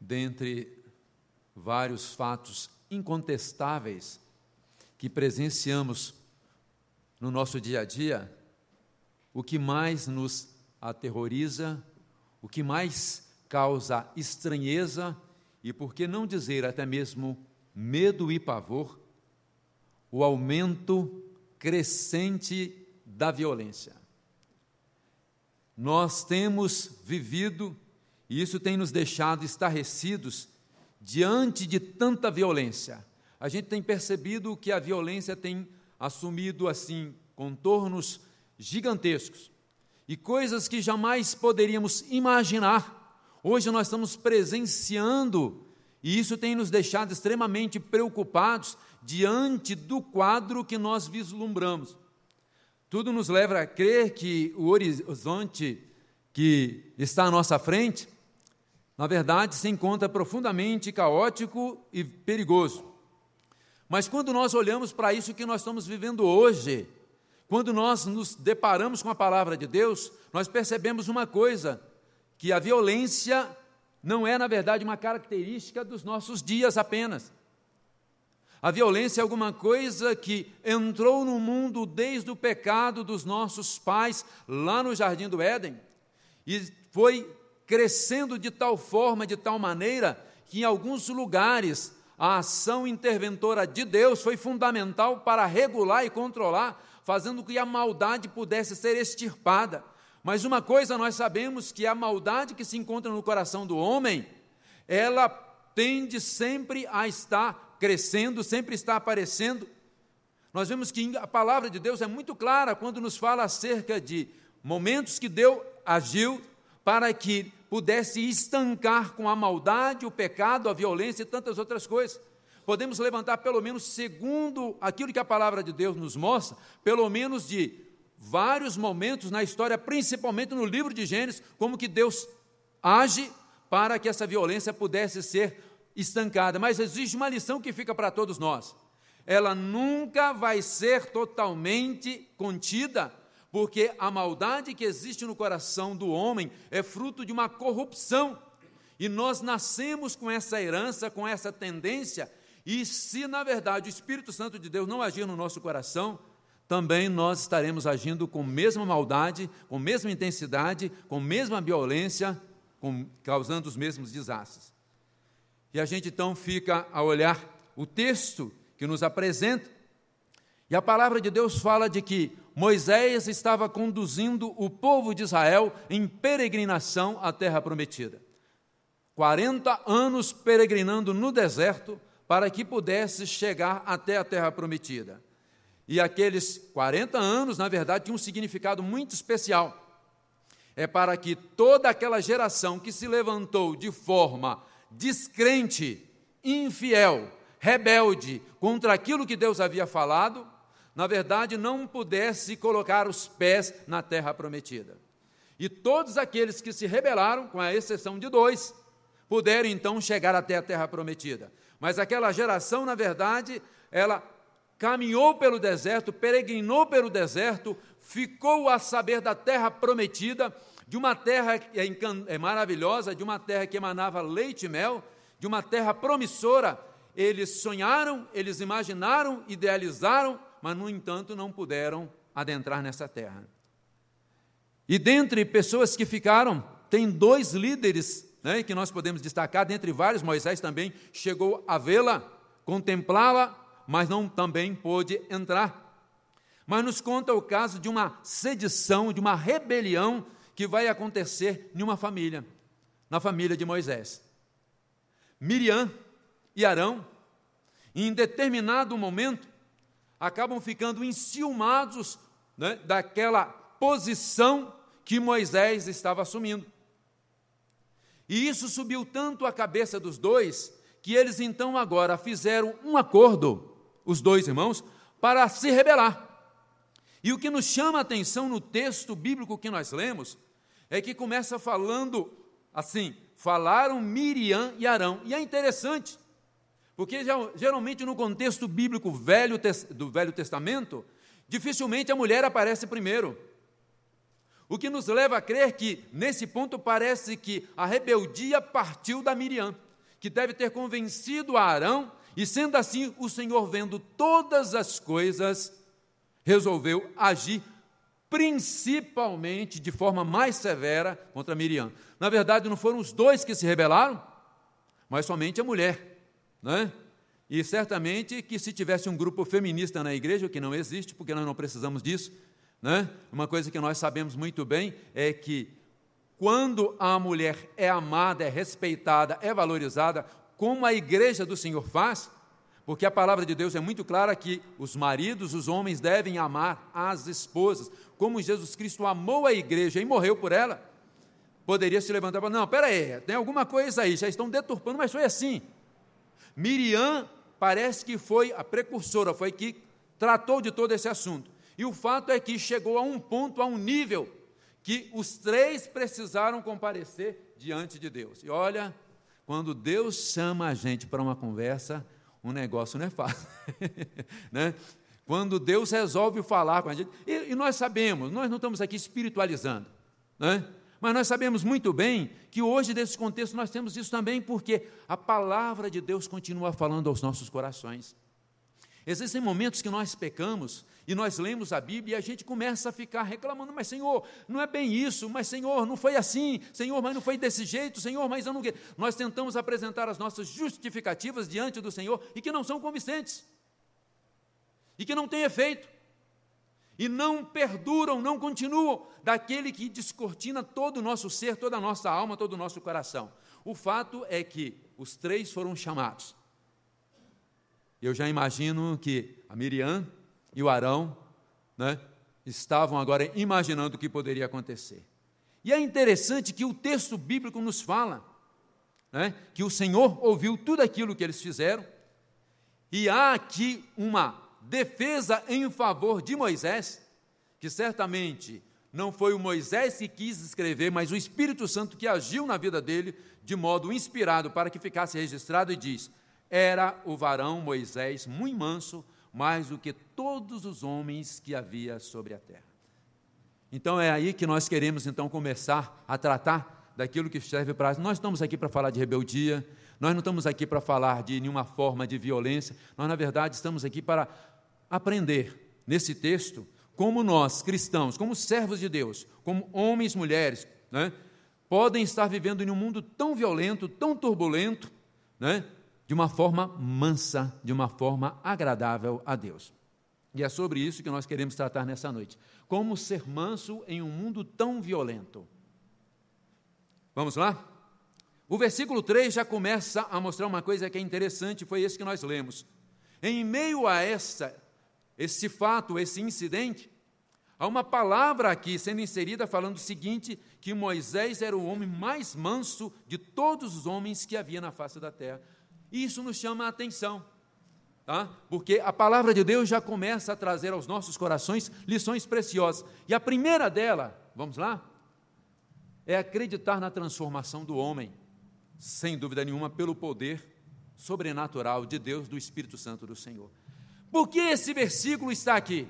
dentre vários fatos incontestáveis que presenciamos no nosso dia a dia, o que mais nos aterroriza, o que mais causa estranheza e, por que não dizer até mesmo medo e pavor, o aumento crescente da violência. Nós temos vivido, e isso tem nos deixado estarrecidos, diante de tanta violência. A gente tem percebido que a violência tem assumido, assim, contornos gigantescos, e coisas que jamais poderíamos imaginar, hoje nós estamos presenciando, e isso tem nos deixado extremamente preocupados diante do quadro que nós vislumbramos. Tudo nos leva a crer que o horizonte que está à nossa frente, na verdade, se encontra profundamente caótico e perigoso. Mas quando nós olhamos para isso que nós estamos vivendo hoje, quando nós nos deparamos com a palavra de Deus, nós percebemos uma coisa, que a violência não é, na verdade, uma característica dos nossos dias apenas. A violência é alguma coisa que entrou no mundo desde o pecado dos nossos pais, lá no Jardim do Éden, e foi crescendo de tal forma, de tal maneira, que em alguns lugares a ação interventora de Deus foi fundamental para regular e controlar, fazendo com que a maldade pudesse ser extirpada. Mas uma coisa nós sabemos, que a maldade que se encontra no coração do homem, ela tende sempre a estar crescendo, sempre está aparecendo. Nós vemos que a palavra de Deus é muito clara quando nos fala acerca de momentos que Deus agiu para que pudesse estancar com a maldade, o pecado, a violência e tantas outras coisas. Podemos levantar, pelo menos segundo aquilo que a palavra de Deus nos mostra, pelo menos de vários momentos na história, principalmente no livro de Gênesis, como que Deus age para que essa violência pudesse ser estancada. Mas existe uma lição que fica para todos nós. Ela nunca vai ser totalmente contida, porque a maldade que existe no coração do homem é fruto de uma corrupção. E nós nascemos com essa herança, com essa tendência, e se, na verdade, o Espírito Santo de Deus não agir no nosso coração, também nós estaremos agindo com a mesma maldade, com a mesma intensidade, com a mesma violência, causando os mesmos desastres. E a gente então fica a olhar o texto que nos apresenta, e a palavra de Deus fala de que Moisés estava conduzindo o povo de Israel em peregrinação à terra prometida. 40 anos peregrinando no deserto para que pudesse chegar até a terra prometida. E aqueles 40 anos, na verdade, tinham um significado muito especial. É para que toda aquela geração que se levantou de forma descrente, infiel, rebelde contra aquilo que Deus havia falado, na verdade, não pudesse colocar os pés na terra prometida. E todos aqueles que se rebelaram, com a exceção de 2, puderam então chegar até a terra prometida. Mas aquela geração, na verdade, ela caminhou pelo deserto, peregrinou pelo deserto, ficou a saber da terra prometida, de uma terra que é maravilhosa, de uma terra que emanava leite e mel, de uma terra promissora. Eles sonharam, eles imaginaram, idealizaram, mas, no entanto, não puderam adentrar nessa terra. E dentre pessoas que ficaram, tem 2 líderes, né, que nós podemos destacar, dentre vários. Moisés também chegou a vê-la, contemplá-la, mas não também pôde entrar. Mas nos conta o caso de uma sedição, de uma rebelião que vai acontecer em uma família, na família de Moisés. Miriam e Arão, em determinado momento, acabam ficando enciumados, né, daquela posição que Moisés estava assumindo. E isso subiu tanto a cabeça dos 2, que eles então agora fizeram um acordo, os 2 irmãos, para se rebelar. E o que nos chama a atenção no texto bíblico que nós lemos, é que começa falando assim, falaram Miriam e Arão. E é interessante, porque geralmente no contexto bíblico do Velho Testamento, dificilmente a mulher aparece primeiro. O que nos leva a crer que, nesse ponto, parece que a rebeldia partiu da Miriam. que deve ter convencido a Arão, e sendo assim, o Senhor, vendo todas as coisas, resolveu agir principalmente de forma mais severa contra Miriam. Na verdade, não foram os dois que se rebelaram, mas somente a mulher, né? E certamente que se tivesse um grupo feminista na igreja, o que não existe, porque nós não precisamos disso, né? Uma coisa que nós sabemos muito bem é que quando a mulher é amada, é respeitada, é valorizada, como a igreja do Senhor faz, porque a palavra de Deus é muito clara que os maridos, os homens devem amar as esposas, como Jesus Cristo amou a igreja e morreu por ela, poderia se levantar e falar, não, espera aí, tem alguma coisa aí, já estão deturpando, mas foi assim. Miriam parece que foi a precursora, foi que tratou de todo esse assunto. E o fato é que chegou a um ponto, a um nível, que os três precisaram comparecer diante de Deus. E olha, quando Deus chama a gente para uma conversa, o negócio não é fácil. Né? Quando Deus resolve falar com a gente, e nós sabemos, nós não estamos aqui espiritualizando, né? Mas nós sabemos muito bem que hoje, nesse contexto, nós temos isso também, porque a palavra de Deus continua falando aos nossos corações. Existem momentos que nós pecamos e nós lemos a Bíblia e a gente começa a ficar reclamando, mas Senhor, não é bem isso, mas Senhor, não foi assim, Senhor, mas não foi desse jeito, Senhor, mas eu não... Nós tentamos apresentar as nossas justificativas diante do Senhor e que não são convincentes, e que não têm efeito, e não perduram, não continuam daquele que descortina todo o nosso ser, toda a nossa alma, todo o nosso coração. O fato é que os três foram chamados. Eu já imagino que a Miriam e o Arão, né, estavam agora imaginando o que poderia acontecer. E é interessante que o texto bíblico nos fala, né, que o Senhor ouviu tudo aquilo que eles fizeram, e há aqui uma defesa em favor de Moisés, que certamente não foi o Moisés que quis escrever, mas o Espírito Santo que agiu na vida dele de modo inspirado para que ficasse registrado, e diz: era o varão Moisés muito manso, mais do que todos os homens que havia sobre a terra. Então é aí que nós queremos então começar a tratar daquilo que serve para nós. Nós estamos aqui para falar de rebeldia, nós não estamos aqui para falar de nenhuma forma de violência, nós na verdade estamos aqui para aprender nesse texto como nós, cristãos, como servos de Deus, como homens, mulheres, né, podem estar vivendo em um mundo tão violento, tão turbulento, né, de uma forma mansa, de uma forma agradável a Deus. E é sobre isso que nós queremos tratar nessa noite. Como ser manso em um mundo tão violento. Vamos lá? O versículo 3 já começa a mostrar uma coisa que é interessante, foi esse que nós lemos. Em meio a esse fato, esse incidente, há uma palavra aqui sendo inserida falando o seguinte, que Moisés era o homem mais manso de todos os homens que havia na face da terra. Isso nos chama a atenção, tá? Porque a palavra de Deus já começa a trazer aos nossos corações lições preciosas. E a primeira dela, vamos lá? É acreditar na transformação do homem, sem dúvida nenhuma, pelo poder sobrenatural de Deus, do Espírito Santo do Senhor. Por que esse versículo está aqui?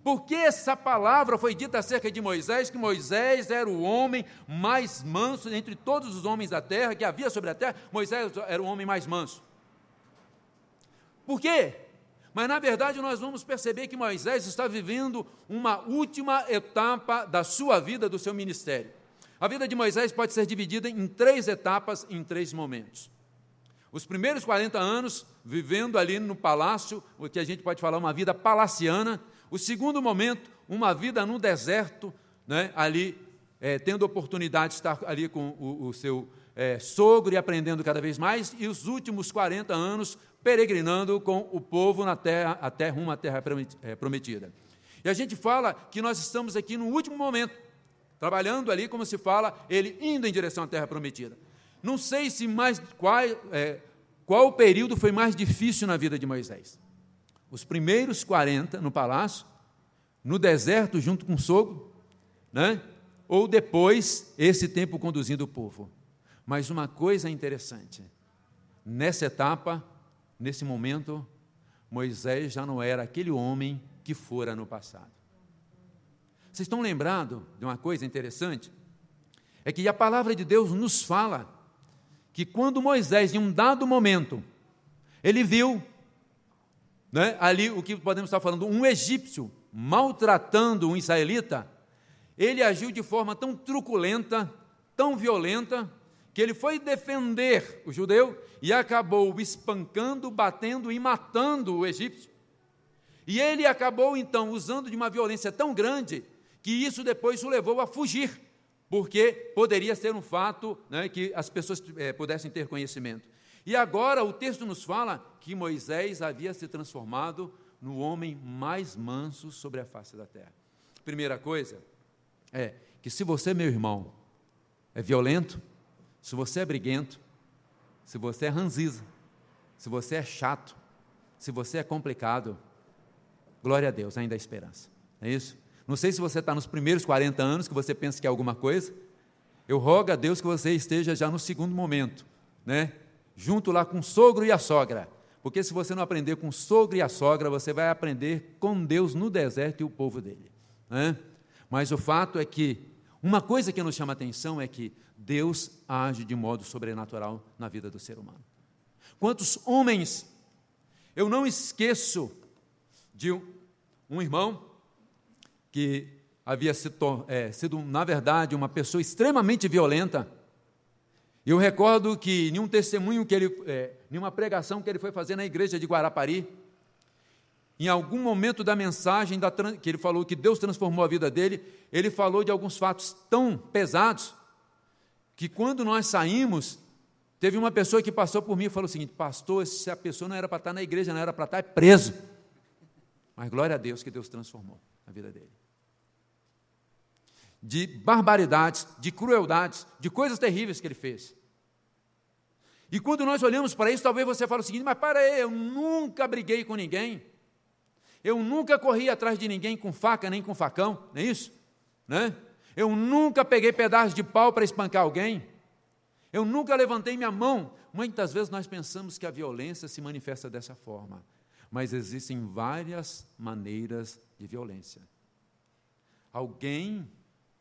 Porque essa palavra foi dita acerca de Moisés, que Moisés era o homem mais manso entre todos os homens da terra, que havia sobre a terra, Moisés era o homem mais manso. Por quê? Mas, na verdade, nós vamos perceber que Moisés está vivendo uma última etapa da sua vida, do seu ministério. A vida de Moisés pode ser dividida em 3 etapas, em 3 momentos. Os primeiros 40 anos, vivendo ali no palácio, o que a gente pode falar uma vida palaciana. O segundo momento, uma vida no deserto, né, ali, tendo oportunidade de estar ali com o seu sogro e aprendendo cada vez mais, e os últimos 40 anos peregrinando com o povo na terra, até rumo à terra prometida. E a gente fala que nós estamos aqui no último momento, trabalhando ali, como se fala, ele indo em direção à terra prometida. Não sei se qual período foi mais difícil na vida de Moisés. Os primeiros 40 no palácio, no deserto junto com o sogro, né? Ou depois, esse tempo conduzindo o povo. Mas uma coisa interessante, nessa etapa, nesse momento, Moisés já não era aquele homem que fora no passado. Vocês estão lembrados de uma coisa interessante? É que a palavra de Deus nos fala que quando Moisés, em um dado momento, ele viu, né, ali o que podemos estar falando, um egípcio maltratando um israelita, ele agiu de forma tão truculenta, tão violenta, que ele foi defender o judeu e acabou espancando, batendo e matando o egípcio. E ele acabou, então, usando de uma violência tão grande, que isso depois o levou a fugir, porque poderia ser um fato, né, que as pessoas pudessem ter conhecimento. E agora o texto nos fala que Moisés havia se transformado no homem mais manso sobre a face da terra. Primeira coisa é que se você, meu irmão, é violento, se você é briguento, se você é ranziza, se você é chato, se você é complicado, glória a Deus, ainda há esperança. É isso? Não sei se você está nos primeiros 40 anos, que você pensa que é alguma coisa. Eu rogo a Deus que você esteja já no segundo momento, né? Junto lá com o sogro e a sogra. Porque se você não aprender com o sogro e a sogra, você vai aprender com Deus no deserto e o povo dele, né? Mas o fato é que, uma coisa que nos chama a atenção é que Deus age de modo sobrenatural na vida do ser humano. Quantos homens, eu não esqueço de um irmão que havia sido, na verdade, uma pessoa extremamente violenta. Eu recordo que em um testemunho em uma pregação que ele foi fazer na igreja de Guarapari, em algum momento da mensagem que ele falou que Deus transformou a vida dele, ele falou de alguns fatos tão pesados, que quando nós saímos, teve uma pessoa que passou por mim e falou o seguinte: pastor, se a pessoa não era para estar na igreja, não era para estar preso. Mas glória a Deus que Deus transformou a vida dele. De barbaridades, de crueldades, de coisas terríveis que ele fez. E quando nós olhamos para isso, talvez você fale o seguinte: mas para aí, eu nunca briguei com ninguém, eu nunca corri atrás de ninguém com faca nem com facão, não é isso? Né? Eu nunca peguei pedaço de pau para espancar alguém, eu nunca levantei minha mão. Muitas vezes nós pensamos que a violência se manifesta dessa forma, mas existem várias maneiras de violência. Alguém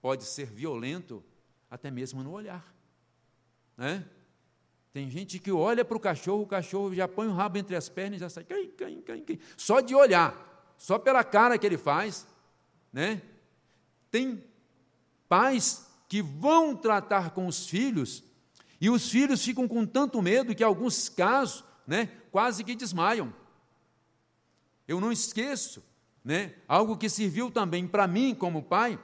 pode ser violento até mesmo no olhar, né? Tem gente que olha para o cachorro já põe o rabo entre as pernas e já sai, só de olhar, só pela cara que ele faz, né? Tem pais que vão tratar com os filhos, e os filhos ficam com tanto medo que, em alguns casos, né, quase que desmaiam. Eu não esqueço, né, algo que serviu também para mim como pai,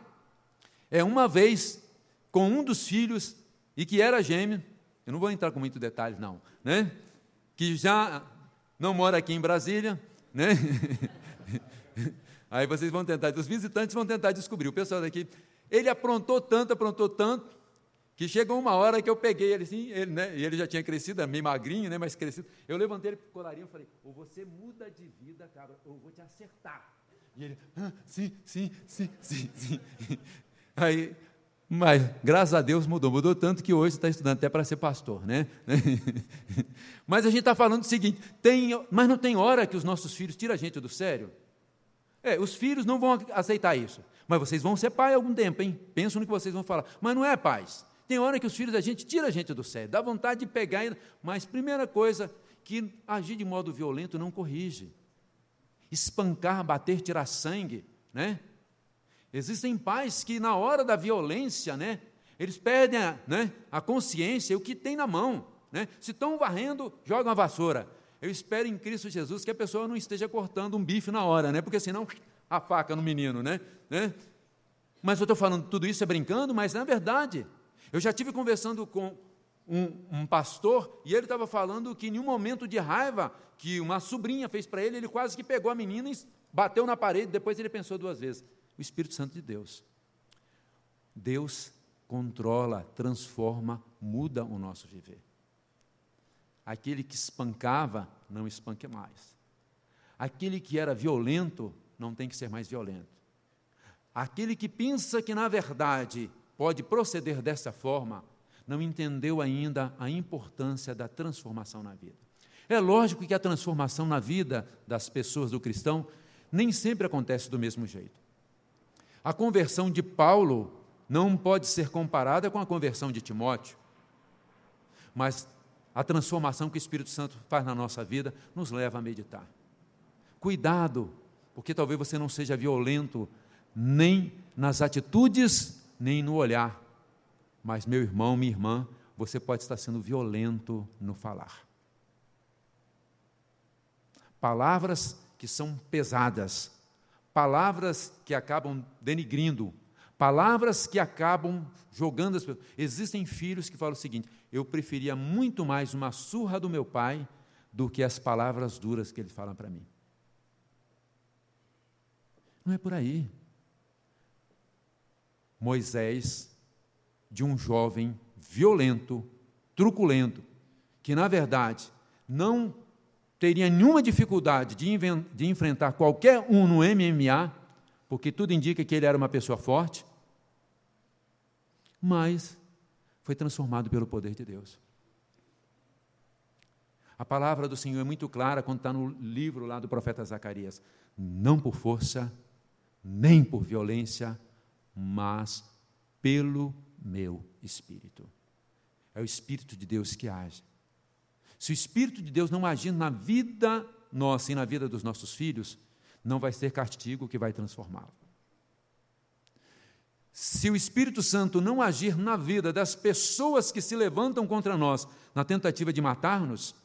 uma vez, com um dos filhos, e que era gêmeo, eu não vou entrar com muito detalhes não, né, que já não mora aqui em Brasília, né, aí vocês vão tentar, os visitantes vão tentar descobrir, o pessoal daqui, ele aprontou tanto, que chegou uma hora que eu peguei ele assim, e ele já tinha crescido, meio magrinho, né, mas crescido, eu levantei ele para o colarinho e falei: ou você muda de vida, cabra, ou eu vou te acertar. E ele: sim. Aí, mas graças a Deus mudou tanto que hoje está estudando até para ser pastor, né? Mas a gente está falando o seguinte: mas não tem hora que os nossos filhos tiram a gente do sério? Os filhos não vão aceitar isso, mas vocês vão ser pai algum tempo, hein? Pensam no que vocês vão falar, mas não é, pais. Tem hora que os filhos da gente tiram a gente do sério, dá vontade de pegar, mas primeira coisa, que agir de modo violento não corrige. Espancar, bater, tirar sangue, né? Existem pais que na hora da violência, né, eles perdem a consciência, o que tem na mão, né? Se estão varrendo, jogam a vassoura. Eu espero em Cristo Jesus que a pessoa não esteja cortando um bife na hora, né? Porque senão a faca no menino, né? Mas eu estou falando tudo isso brincando, mas na verdade, eu já estive conversando com um pastor, e ele estava falando que em um momento de raiva, que uma sobrinha fez para ele, ele quase que pegou a menina e bateu na parede, depois ele pensou 2 vezes. O Espírito Santo de Deus. Deus controla, transforma, muda o nosso viver. Aquele que espancava, não espanque mais. Aquele que era violento, não tem que ser mais violento. Aquele que pensa que, na verdade, pode proceder dessa forma, não entendeu ainda a importância da transformação na vida. É lógico que a transformação na vida das pessoas, do cristão, nem sempre acontece do mesmo jeito. A conversão de Paulo não pode ser comparada com a conversão de Timóteo, mas a transformação que o Espírito Santo faz na nossa vida, nos leva a meditar. Cuidado, porque talvez você não seja violento nem nas atitudes, nem no olhar. Mas, meu irmão, minha irmã, você pode estar sendo violento no falar. Palavras que são pesadas, palavras que acabam denigrindo, palavras que acabam jogando as pessoas. Existem filhos que falam o seguinte: eu preferia muito mais uma surra do meu pai do que as palavras duras que ele fala para mim. Não é por aí. Moisés, de um jovem violento, truculento, que na verdade não teria nenhuma dificuldade de enfrentar qualquer um no MMA, porque tudo indica que ele era uma pessoa forte, mas foi transformado pelo poder de Deus. A palavra do Senhor é muito clara quando está no livro lá do profeta Zacarias: não por força, nem por violência, mas pelo meu Espírito. É o Espírito de Deus que age. Se o Espírito de Deus não agir na vida nossa e na vida dos nossos filhos, não vai ser castigo que vai transformá-lo. Se o Espírito Santo não agir na vida das pessoas que se levantam contra nós na tentativa de matar-nos,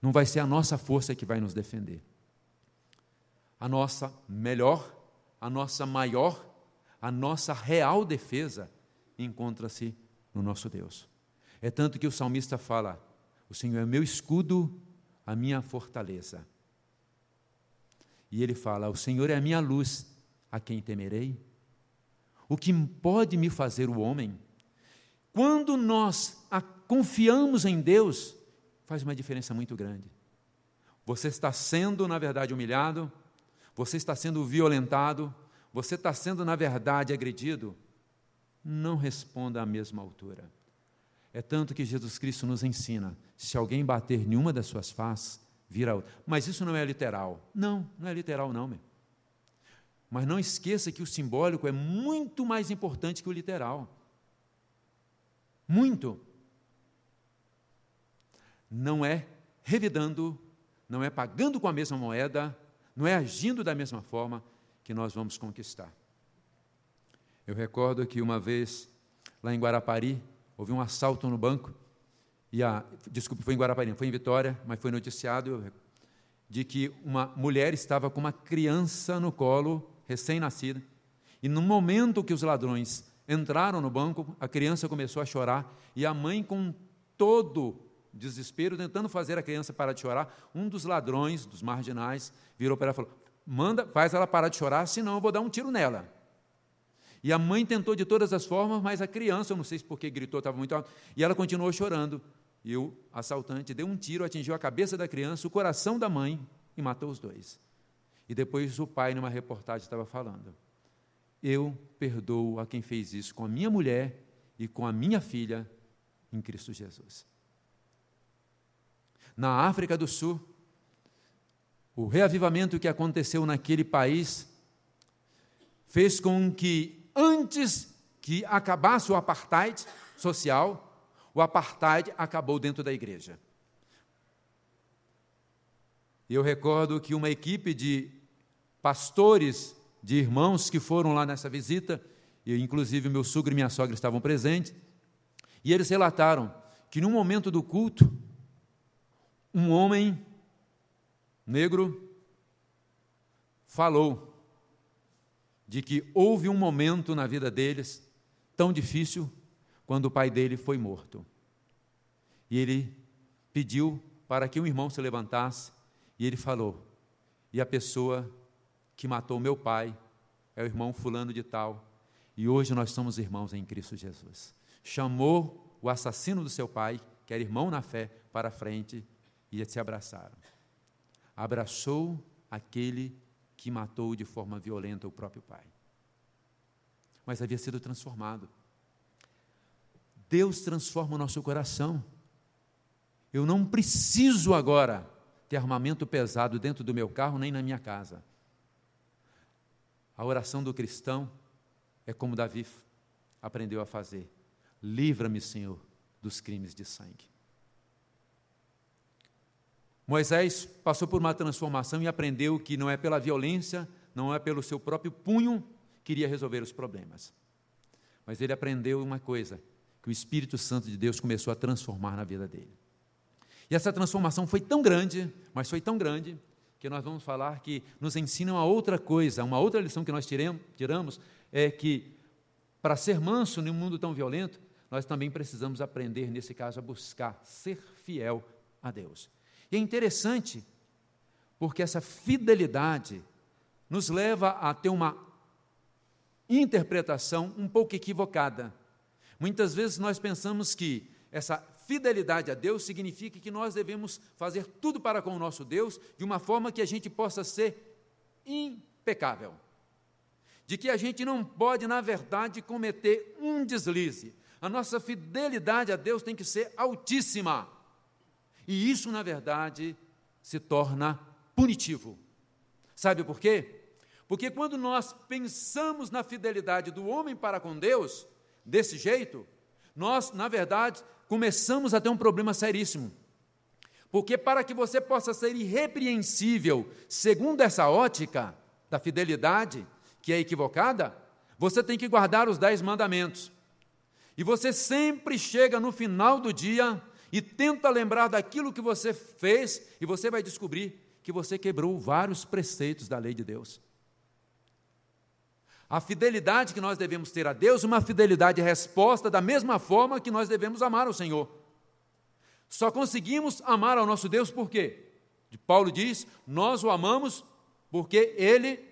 não vai ser a nossa força que vai nos defender. A nossa melhor, a nossa maior, a nossa real defesa encontra-se no nosso Deus. É tanto que o salmista fala: o Senhor é meu escudo, a minha fortaleza. E ele fala: o Senhor é a minha luz, a quem temerei? O que pode me fazer o homem? Quando nós confiamos em Deus, faz uma diferença muito grande. Você está sendo, na verdade, humilhado, você está sendo violentado, você está sendo, na verdade, agredido, não responda à mesma altura. É tanto que Jesus Cristo nos ensina: se alguém bater em uma das suas faces, vira outra. Mas isso não é literal. Não é literal não, meu. Mas não esqueça que o simbólico é muito mais importante que o literal. Muito. Não é revidando, não é pagando com a mesma moeda, não é agindo da mesma forma que nós vamos conquistar. Eu recordo que uma vez, lá em Guarapari, houve um assalto no banco, desculpe, foi em Guarapari, foi em Vitória, mas foi noticiado de que uma mulher estava com uma criança no colo, recém-nascida, e no momento que os ladrões entraram no banco, a criança começou a chorar, e a mãe, com todo desespero, tentando fazer a criança parar de chorar, um dos ladrões, dos marginais, virou para ela e falou: faz ela parar de chorar, senão eu vou dar um tiro nela. E a mãe tentou de todas as formas, mas a criança, eu não sei se porque gritou, estava muito alto, e ela continuou chorando. E o assaltante deu um tiro, atingiu a cabeça da criança, o coração da mãe, e matou os dois. E depois o pai, numa reportagem, estava falando: eu perdoo a quem fez isso com a minha mulher e com a minha filha em Cristo Jesus. Na África do Sul, o reavivamento que aconteceu naquele país fez com que, antes que acabasse o apartheid social, o apartheid acabou dentro da igreja. E eu recordo que uma equipe de pastores, de irmãos que foram lá nessa visita, e inclusive meu sogro e minha sogra estavam presentes, e eles relataram que num momento do culto, um homem negro falou de que houve um momento na vida deles tão difícil quando o pai dele foi morto. E ele pediu para que um irmão se levantasse, e ele falou: e a pessoa que matou meu pai é o irmão fulano de tal, e hoje nós somos irmãos em Cristo Jesus. Chamou o assassino do seu pai, que era irmão na fé, para a frente, e eles se abraçaram. Abraçou aquele que matou de forma violenta o próprio pai. Mas havia sido transformado. Deus transforma o nosso coração. Eu não preciso agora ter armamento pesado dentro do meu carro, nem na minha casa. A oração do cristão é como Davi aprendeu a fazer: livra-me, Senhor, dos crimes de sangue. Moisés passou por uma transformação e aprendeu que não é pela violência, não é pelo seu próprio punho que iria resolver os problemas. Mas ele aprendeu uma coisa, que o Espírito Santo de Deus começou a transformar na vida dele. E essa transformação foi tão grande, mas foi tão grande, que nós vamos falar que nos ensina uma outra coisa, uma outra lição que nós tiramos, é que para ser manso num mundo tão violento, nós também precisamos aprender, nesse caso, a buscar ser fiel a Deus. E é interessante, porque essa fidelidade nos leva a ter uma interpretação um pouco equivocada. Muitas vezes nós pensamos que essa fidelidade a Deus significa que nós devemos fazer tudo para com o nosso Deus de uma forma que a gente possa ser impecável. De que a gente não pode, na verdade, cometer um deslize. A nossa fidelidade a Deus tem que ser altíssima. E isso, na verdade, se torna punitivo. Sabe por quê? Porque quando nós pensamos na fidelidade do homem para com Deus, desse jeito, nós, na verdade, começamos a ter um problema seríssimo. Porque para que você possa ser irrepreensível, segundo essa ótica da fidelidade, que é equivocada, você tem que guardar os 10 mandamentos. E você sempre chega no final do dia e tenta lembrar daquilo que você fez, e você vai descobrir que você quebrou vários preceitos da lei de Deus. A fidelidade que nós devemos ter a Deus, uma fidelidade resposta da mesma forma que nós devemos amar ao Senhor. Só conseguimos amar ao nosso Deus por quê? Paulo diz, nós o amamos porque Ele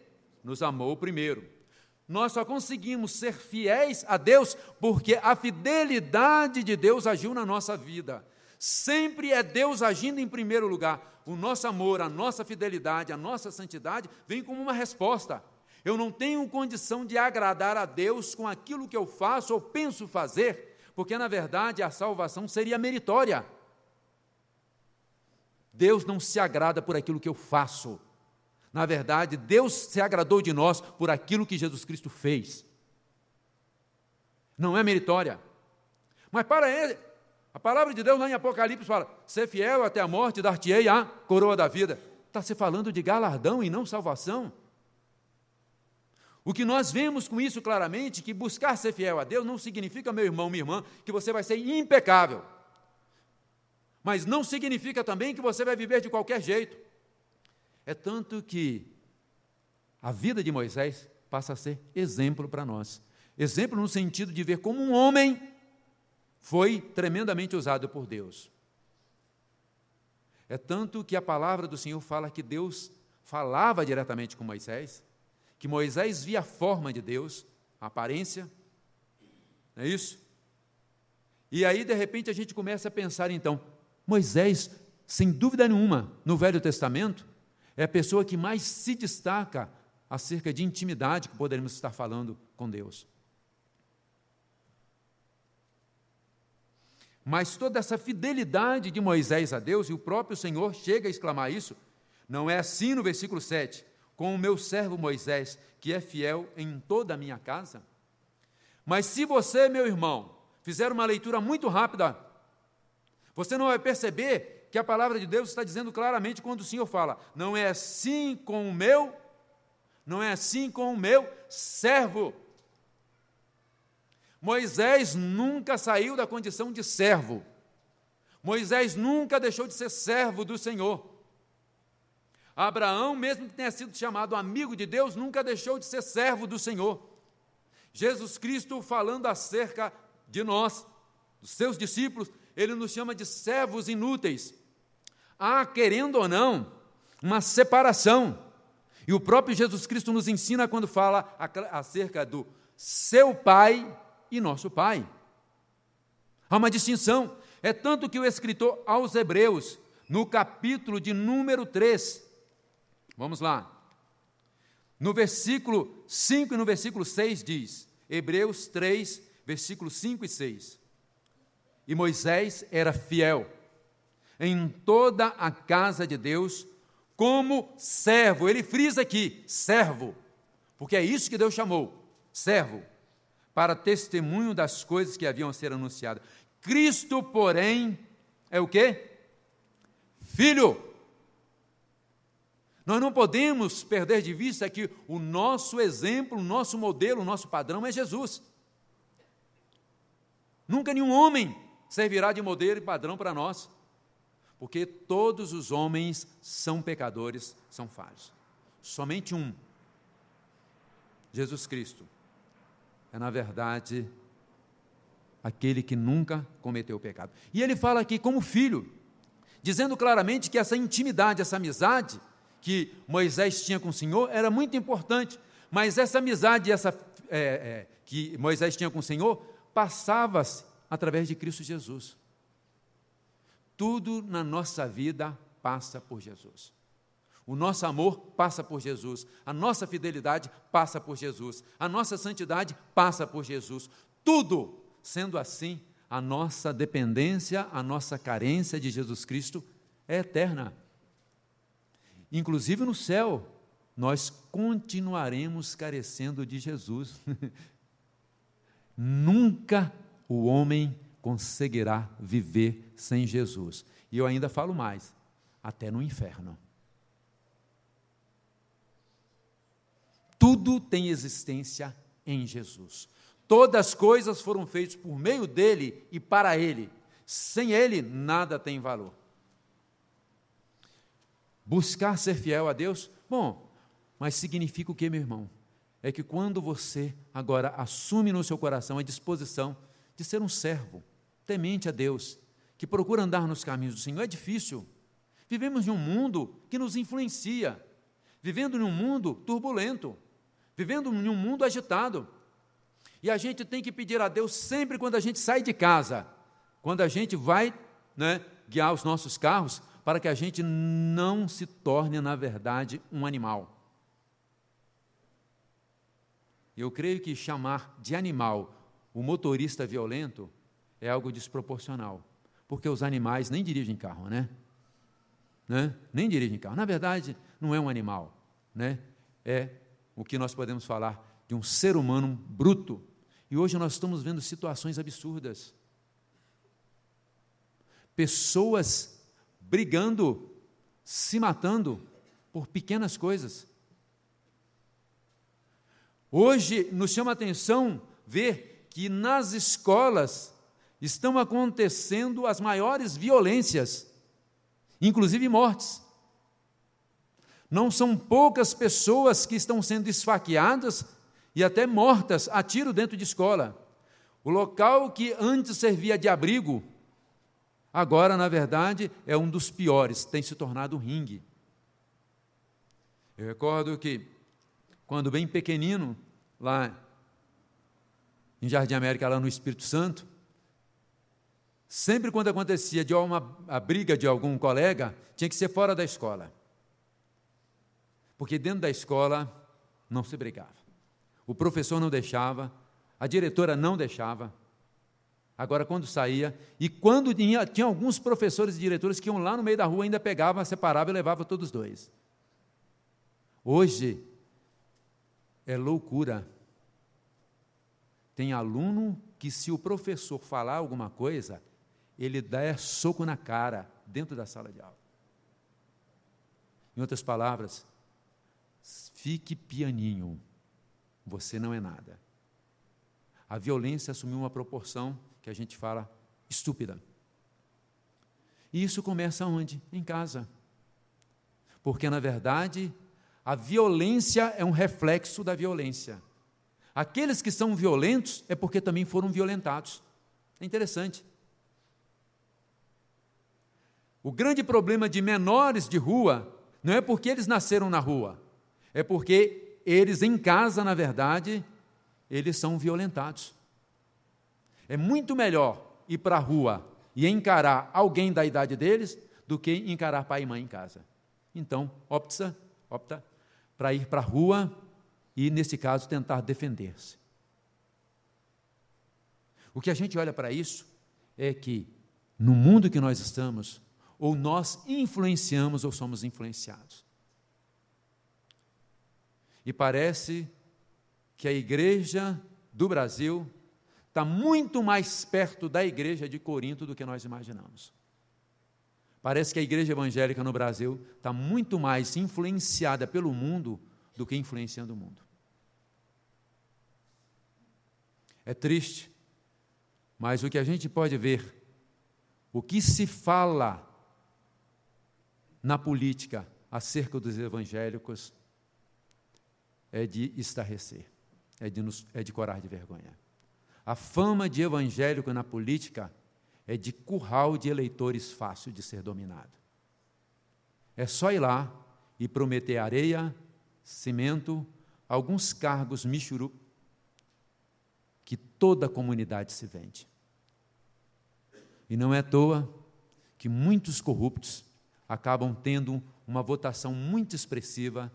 nos amou primeiro. Nós só conseguimos ser fiéis a Deus porque a fidelidade de Deus agiu na nossa vida. Sempre é Deus agindo em primeiro lugar. O nosso amor, a nossa fidelidade, a nossa santidade vem como uma resposta. Eu não tenho condição de agradar a Deus com aquilo que eu faço ou penso fazer, porque, na verdade, a salvação seria meritória. Deus não se agrada por aquilo que eu faço. Na verdade, Deus se agradou de nós por aquilo que Jesus Cristo fez. Não é meritória. Mas para Ele, a palavra de Deus lá em Apocalipse fala, ser fiel até a morte, dar-te-ei a coroa da vida. Está se falando de galardão e não salvação. O que nós vemos com isso claramente, que buscar ser fiel a Deus não significa, meu irmão, minha irmã, que você vai ser impecável. Mas não significa também que você vai viver de qualquer jeito. É tanto que a vida de Moisés passa a ser exemplo para nós. Exemplo no sentido de ver como um homem foi tremendamente usado por Deus. É tanto que a palavra do Senhor fala que Deus falava diretamente com Moisés, que Moisés via a forma de Deus, a aparência, não é isso? E aí, de repente, a gente começa a pensar, então, Moisés, sem dúvida nenhuma, no Velho Testamento, é a pessoa que mais se destaca acerca de intimidade que poderíamos estar falando com Deus. Mas toda essa fidelidade de Moisés a Deus, e o próprio Senhor chega a exclamar isso, não é assim no versículo 7, com o meu servo Moisés, que é fiel em toda a minha casa? Mas se você, meu irmão, fizer uma leitura muito rápida, você não vai perceber que a palavra de Deus está dizendo claramente quando o Senhor fala, não é assim com o meu servo. Moisés nunca saiu da condição de servo. Moisés nunca deixou de ser servo do Senhor. Abraão, mesmo que tenha sido chamado amigo de Deus, nunca deixou de ser servo do Senhor. Jesus Cristo, falando acerca de nós, dos seus discípulos, Ele nos chama de servos inúteis. Há, querendo ou não, uma separação. E o próprio Jesus Cristo nos ensina quando fala acerca do seu Pai e nosso Pai. Há uma distinção. É tanto que o escritor aos Hebreus, no capítulo de número 3, vamos lá, no versículo 5 e no versículo 6 diz, Hebreus 3, versículos 5 e 6, e Moisés era fiel em toda a casa de Deus, como servo, ele frisa aqui, servo, porque é isso que Deus chamou, servo, para testemunho das coisas que haviam a ser anunciadas. Cristo, porém, é o quê? Filho, Nós não podemos perder de vista que o nosso exemplo, o nosso modelo, o nosso padrão é Jesus. Nunca nenhum homem servirá de modelo e padrão para nós, porque todos os homens são pecadores, são falhos. Somente um, Jesus Cristo, é na verdade aquele que nunca cometeu pecado. E ele fala aqui como filho, dizendo claramente que essa intimidade, essa amizade que Moisés tinha com o Senhor era muito importante, mas essa amizade que Moisés tinha com o Senhor passava-se através de Cristo Jesus. Tudo na nossa vida passa por Jesus. O nosso amor passa por Jesus, a nossa fidelidade passa por Jesus, a nossa santidade passa por Jesus. Tudo, sendo assim, a nossa dependência, a nossa carência de Jesus Cristo é eterna. Inclusive no céu, nós continuaremos carecendo de Jesus. Nunca o homem conseguirá viver sem Jesus. E eu ainda falo mais, até no inferno. Tudo tem existência em Jesus. Todas as coisas foram feitas por meio dele e para ele. Sem ele, nada tem valor. Buscar ser fiel a Deus? Bom, mas significa o que, meu irmão? É que quando você agora assume no seu coração a disposição de ser um servo, temente a Deus, que procura andar nos caminhos do Senhor, é difícil. Vivemos em um mundo que nos influencia, vivendo em um mundo turbulento, vivendo em um mundo agitado. E a gente tem que pedir a Deus sempre quando a gente sai de casa, quando a gente vai guiar os nossos carros, para que a gente não se torne, na verdade, um animal. Eu creio que chamar de animal o motorista violento é algo desproporcional, porque os animais nem dirigem carro, Nem dirigem carro. Na verdade, não é um animal, É o que nós podemos falar de um ser humano bruto. E hoje nós estamos vendo situações absurdas. Pessoas brigando, se matando por pequenas coisas. Hoje nos chama a atenção ver que nas escolas estão acontecendo as maiores violências, inclusive mortes. Não são poucas pessoas que estão sendo esfaqueadas e até mortas a tiro dentro de escola. O local que antes servia de abrigo, agora, na verdade, é um dos piores, tem se tornado um ringue. Eu recordo que, quando bem pequenino, lá em Jardim América, lá no Espírito Santo, sempre quando acontecia a briga de algum colega, tinha que ser fora da escola. Porque dentro da escola não se brigava. O professor não deixava, a diretora não deixava. Agora, quando saía, e quando tinha alguns professores e diretores que iam lá no meio da rua, ainda pegavam, separavam e levavam todos dois. Hoje, é loucura. Tem aluno que, se o professor falar alguma coisa, ele dá soco na cara, dentro da sala de aula. Em outras palavras, fique pianinho, você não é nada. A violência assumiu uma proporção que a gente fala estúpida. E isso começa onde? Em casa. Porque, na verdade, a violência é um reflexo da violência. Aqueles que são violentos é porque também foram violentados. É interessante. O grande problema de menores de rua não é porque eles nasceram na rua, é porque eles em casa, na verdade, eles são violentados. É muito melhor ir para a rua e encarar alguém da idade deles do que encarar pai e mãe em casa. Então, opta para ir para a rua e, nesse caso, tentar defender-se. O que a gente olha para isso é que, no mundo que nós estamos, ou nós influenciamos ou somos influenciados. E parece que a igreja do Brasil está muito mais perto da igreja de Corinto do que nós imaginamos. Parece que a igreja evangélica no Brasil está muito mais influenciada pelo mundo do que influenciando o mundo. É triste, mas o que a gente pode ver, o que se fala na política acerca dos evangélicos é de estarrecer, é de corar de vergonha. A fama de evangélico na política é de curral de eleitores fácil de ser dominado. É só ir lá e prometer areia, cimento, alguns cargos michuru, que toda a comunidade se vende. E não é à toa que muitos corruptos acabam tendo uma votação muito expressiva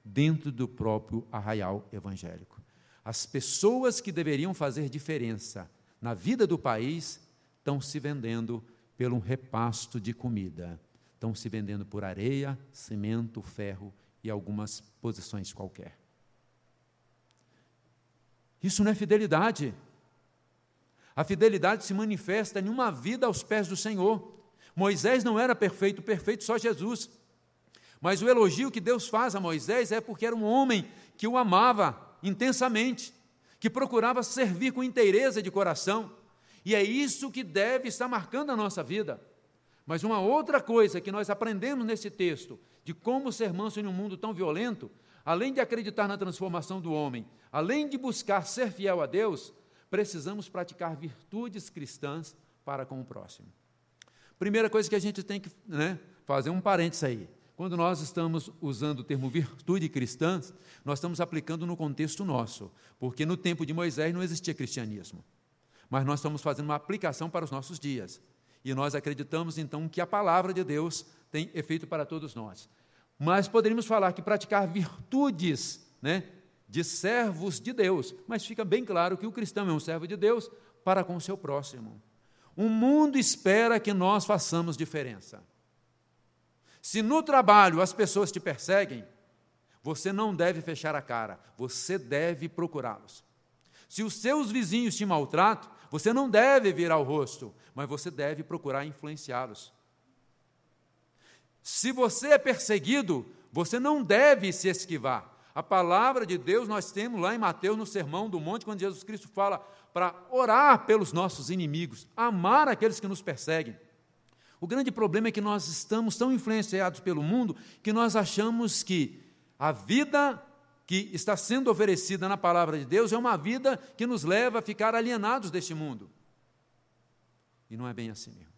dentro do próprio arraial evangélico. As pessoas que deveriam fazer diferença na vida do país estão se vendendo por um repasto de comida, estão se vendendo por areia, cimento, ferro e algumas posições qualquer. Isso não é fidelidade. A fidelidade se manifesta em uma vida aos pés do Senhor. Moisés não era perfeito, perfeito só Jesus. Mas o elogio que Deus faz a Moisés é porque era um homem que o amava intensamente, que procurava servir com inteireza de coração. E é isso que deve estar marcando a nossa vida. Mas uma outra coisa que nós aprendemos nesse texto, de como ser manso em um mundo tão violento, além de acreditar na transformação do homem, além de buscar ser fiel a Deus, precisamos praticar virtudes cristãs para com o próximo. Primeira coisa que a gente tem que fazer um parênteses aí. Quando nós estamos usando o termo virtude cristã, nós estamos aplicando no contexto nosso, porque no tempo de Moisés não existia cristianismo. Mas nós estamos fazendo uma aplicação para os nossos dias. E nós acreditamos, então, que a palavra de Deus tem efeito para todos nós. Mas poderíamos falar que praticar virtudes, de servos de Deus, mas fica bem claro que o cristão é um servo de Deus para com o seu próximo. O mundo espera que nós façamos diferença. Se no trabalho as pessoas te perseguem, você não deve fechar a cara, você deve procurá-los. Se os seus vizinhos te maltratam, você não deve virar o rosto, mas você deve procurar influenciá-los. Se você é perseguido, você não deve se esquivar. A palavra de Deus nós temos lá em Mateus, no Sermão do Monte, quando Jesus Cristo fala para orar pelos nossos inimigos, amar aqueles que nos perseguem. O grande problema é que nós estamos tão influenciados pelo mundo que nós achamos que a vida que está sendo oferecida na palavra de Deus é uma vida que nos leva a ficar alienados deste mundo. E não é bem assim mesmo.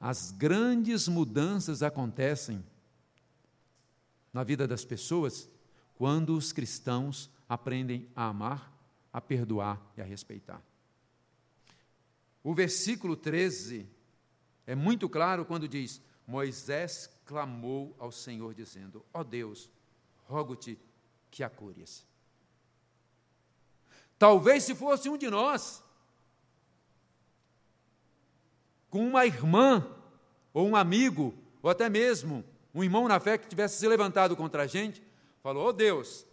As grandes mudanças acontecem na vida das pessoas quando os cristãos aprendem a amar, a perdoar e a respeitar. O versículo 13 é muito claro quando diz: Moisés clamou ao Senhor dizendo: ó Deus, rogo-te que a cures. Talvez se fosse um de nós, com uma irmã, ou um amigo, ou até mesmo um irmão na fé que tivesse se levantado contra a gente, falou: ó Deus,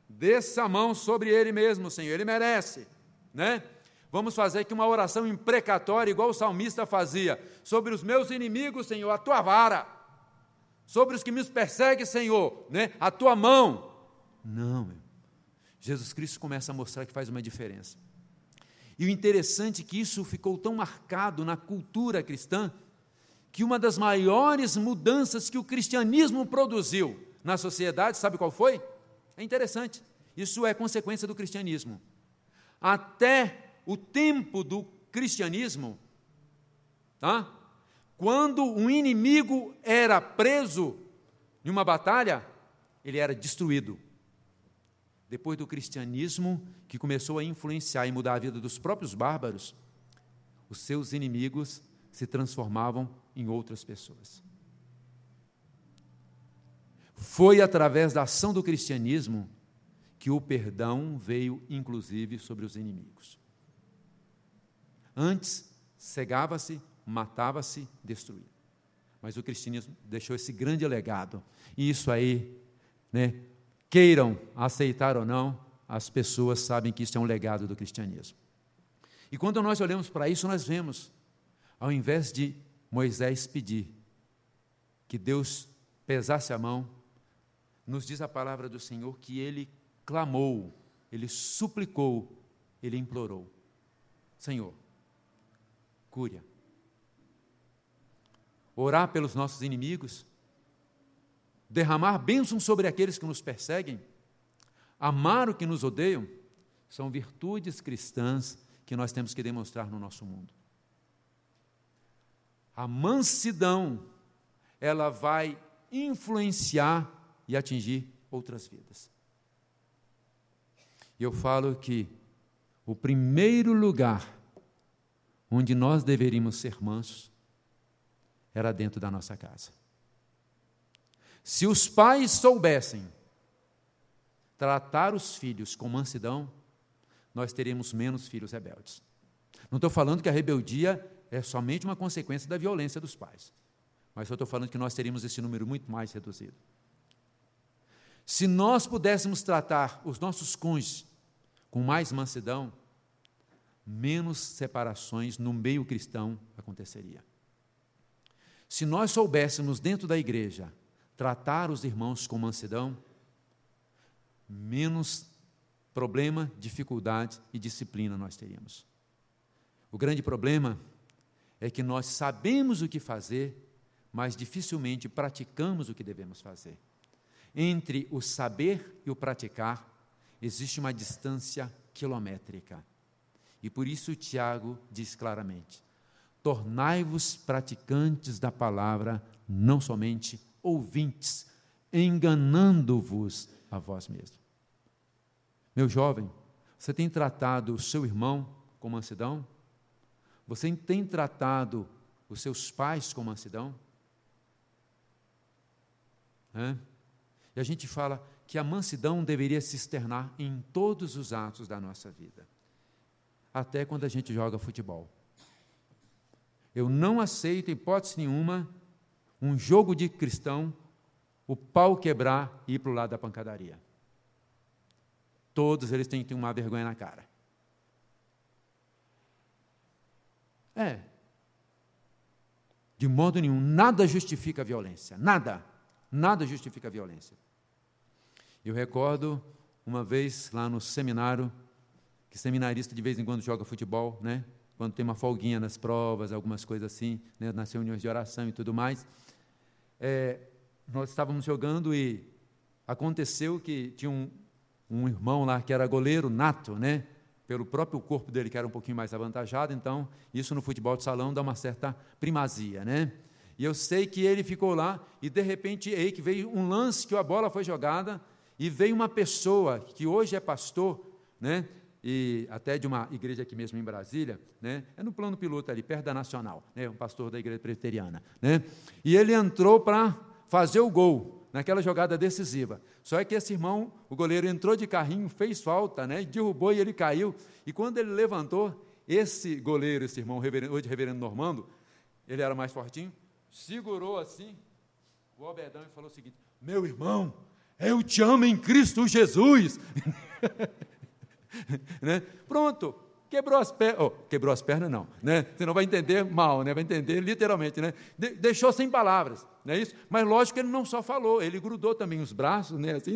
desça a mão sobre ele mesmo, Senhor, ele merece, Vamos fazer aqui uma oração imprecatória, igual o salmista fazia: sobre os meus inimigos, Senhor, a tua vara, sobre os que me perseguem, Senhor, a tua mão. Não, meu. Jesus Cristo começa a mostrar que faz uma diferença. E o interessante é que isso ficou tão marcado na cultura cristã, que uma das maiores mudanças que o cristianismo produziu na sociedade, sabe qual foi? É interessante, isso é consequência do cristianismo. Até o tempo do cristianismo, quando um inimigo era preso em uma batalha, ele era destruído. Depois do cristianismo, que começou a influenciar e mudar a vida dos próprios bárbaros, os seus inimigos se transformavam em outras pessoas. Foi através da ação do cristianismo que o perdão veio, inclusive, sobre os inimigos. Antes, cegava-se, matava-se, destruía. Mas o cristianismo deixou esse grande legado. E isso aí, queiram aceitar ou não, as pessoas sabem que isso é um legado do cristianismo. E quando nós olhamos para isso, nós vemos Ao invés de Moisés pedir que Deus pesasse a mão, nos diz a palavra do Senhor que ele clamou, ele suplicou, ele implorou: Senhor, cura. Orar pelos nossos inimigos, derramar bênçãos sobre aqueles que nos perseguem, amar o que nos odeiam, são virtudes cristãs que nós temos que demonstrar no nosso mundo. A mansidão, ela vai influenciar e atingir outras vidas. E eu falo que o primeiro lugar onde nós deveríamos ser mansos era dentro da nossa casa. Se os pais soubessem tratar os filhos com mansidão, nós teríamos menos filhos rebeldes. Não estou falando que a rebeldia é somente uma consequência da violência dos pais, mas eu estou falando que nós teríamos esse número muito mais reduzido. Se nós pudéssemos tratar os nossos cônjuges com mais mansidão, menos separações no meio cristão aconteceria. Se nós soubéssemos dentro da igreja tratar os irmãos com mansidão, menos problema, dificuldade e disciplina nós teríamos. O grande problema é que nós sabemos o que fazer, mas dificilmente praticamos o que devemos fazer. Entre o saber e o praticar, existe uma distância quilométrica. E por isso Tiago diz claramente: tornai-vos praticantes da palavra, não somente ouvintes, enganando-vos a vós mesmos. Meu jovem, você tem tratado o seu irmão com mansidão? Você tem tratado os seus pais com mansidão? E a gente fala que a mansidão deveria se externar em todos os atos da nossa vida, até quando a gente joga futebol. Eu não aceito, em hipótese nenhuma, um jogo de cristão, o pau quebrar e ir para o lado da pancadaria. Todos eles têm que ter uma vergonha na cara. De modo nenhum, nada justifica a violência, nada justifica a violência. Eu recordo uma vez lá no seminário, que seminarista de vez em quando joga futebol, né? Quando tem uma folguinha nas provas, algumas coisas assim, né? Nas reuniões de oração e tudo mais. Nós estávamos jogando e aconteceu que tinha um irmão lá que era goleiro nato, né? Pelo próprio corpo dele, que era um pouquinho mais avantajado, então isso no futebol de salão dá uma certa primazia, né? E eu sei que ele ficou lá e de repente aí que veio um lance que a bola foi jogada e veio uma pessoa que hoje é pastor, né? E até de uma igreja aqui mesmo em Brasília, né? É no plano piloto ali, perto da Nacional, né? Um pastor da igreja presbiteriana, né? E ele entrou para fazer o gol naquela jogada decisiva. Só que esse irmão, o goleiro, entrou de carrinho, fez falta, né? Derrubou e ele caiu. E quando ele levantou, esse goleiro, esse irmão, hoje reverendo Normando, ele era mais fortinho, segurou assim o albedão e falou o seguinte: meu irmão, eu te amo em Cristo Jesus. Né? Pronto, quebrou as pernas, quebrou as pernas não, né? Você não vai entender mal, né? Vai entender literalmente, né? Deixou sem palavras, não é isso? Mas lógico que ele não só falou, ele grudou também os braços, né? Assim,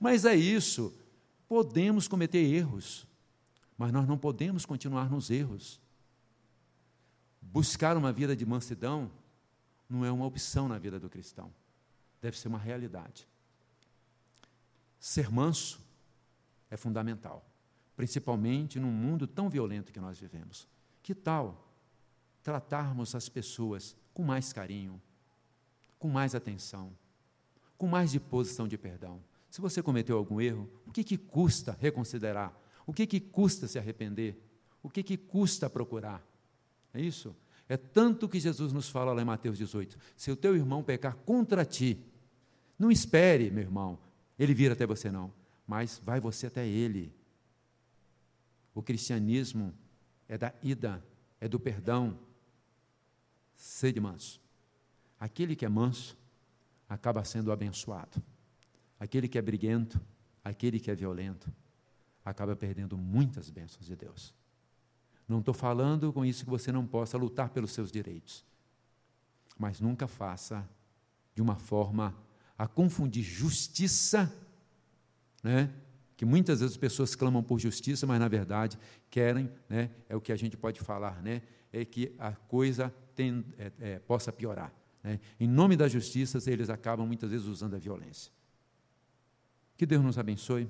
mas é isso, podemos cometer erros, mas nós não podemos continuar nos erros. Buscar uma vida de mansidão não é uma opção na vida do cristão, deve ser uma realidade. Ser manso é fundamental, principalmente num mundo tão violento que nós vivemos. Que tal tratarmos as pessoas com mais carinho, com mais atenção, com mais disposição de perdão? Se você cometeu algum erro, o que custa reconsiderar? O que custa se arrepender? O que custa procurar? É isso? É tanto que Jesus nos fala lá em Mateus 18. Se o teu irmão pecar contra ti, não espere, meu irmão, ele vir até você não, mas vai você até ele. O cristianismo é da ida, é do perdão. Sede manso. Aquele que é manso acaba sendo abençoado. Aquele que é briguento, aquele que é violento, acaba perdendo muitas bênçãos de Deus. Não estou falando com isso que você não possa lutar pelos seus direitos, mas nunca faça de uma forma a confundir justiça, né? Que muitas vezes as pessoas clamam por justiça, mas na verdade querem, né? É o que a gente pode falar, né? É que a coisa possa piorar, né? Em nome da justiça, eles acabam muitas vezes usando a violência. Que Deus nos abençoe.